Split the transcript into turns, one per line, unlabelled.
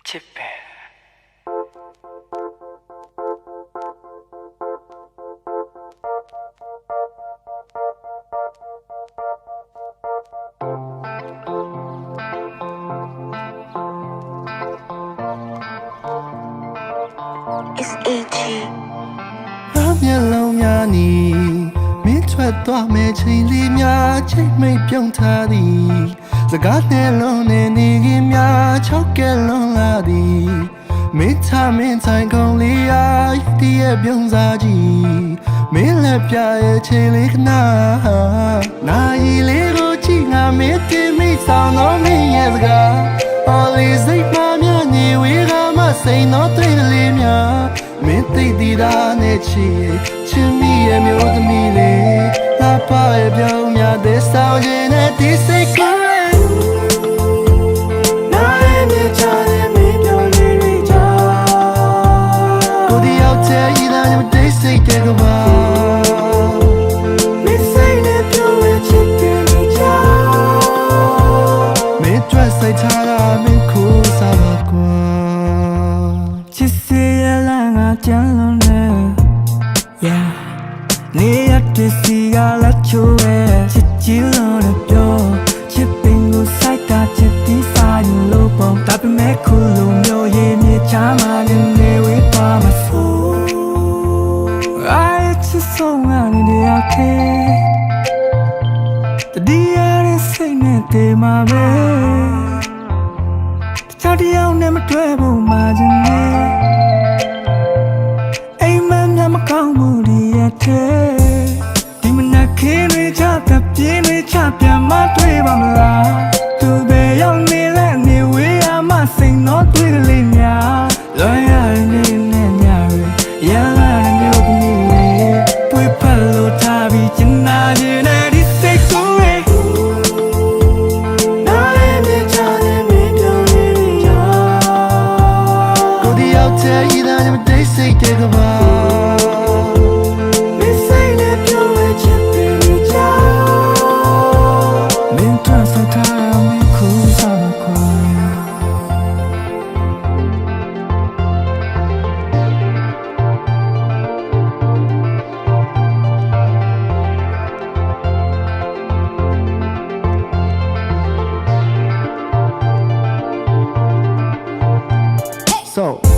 ချစ်ပဲ
မျက်လုံးများနီမင်းထွက်သွားမဲ့ချိန်လေးများချိန်မိတ်ပြုံးထားသည်စကားနဲ့လုံးနဲ့နေခင်များချောက်ကဲလွန်လာသည်မင်းထားမင်းဆိုင်ကုန်လေးအားတည့်ရဲ့ပြုံးစားကြည့်မင်းလက်ပြရဲ့ချိန်လေးခဏနာရီလေးကိုကြည့်ငါမင်းတင်မိဆောင်တော့မင်းရဲ့စကား Always စိတ်မှများနေဝေးကမှစိန်တော့တွေ့လေးများမင်းသိသည်သားနဲ့ချစ်မိရဲ့မျိုးသမီးလေးလာပါရဲ့ပြောင်းများတဲ့ဆောင်ခြင်းနဲ့ဒီစိတ်ကိုနားရဲ့မြချတဲ့မင်းပြောင်းလေးတွေကြောင့်ကိုဒီရောက်တဲ့ဤသားနဲ့တိတ်စိတ်တဲ့ကဘာမင်းစိတ်နဲ့ပြောင်းရဲ့ချစ်တဲ့ကြောင့်မင်းတွေ့စိတ်ထားတာမင်းကိုစားပါကွာချစ်စေရလာငါကြမ်းလုံးနဲ့ Yeah နေရတဲ့စီကလာချိုးရဲ့ချစ်ချီလို့လည်းပြောချစ်ပင်ကိုစိုက်ကချစ်တီးစားရင်လို့ပုံဒါပေမဲ့ခုလိုမျိုးရေးမြေချမှာနေဝေးပါမဆိုး I just so many day okay တဒီရတဲ့စိတ်နဲ့တည်မှာပဲတခြားတယောက်နဲ့မတွေ့ဘူးမှချင်နေအိမ်မက်များမကောင်းဘူးဒီရဲ့ဒီမနက်ခင်းတွေချပြပြင်းတွေချပြန်မတွေ့ပါမလားသူပဲရောက်နေလဲနေဝေးရမှစိန်တော့တွေ့လေးများလွန်ရနေနဲ့ညရလာတဲ့မျိုးကလေးတွေ့ဖက်လို့ထားပြီးချင်နာခြင်းနဲ့ဒီစိတ်ကိုနားရဲ့မြချတဲ့မင်းပြောင်းလေးကြောင့်ကိုဒီရောက်တဲ့ဤသားနဲ့တိတ်စိတ်တဲ့ကဘာSo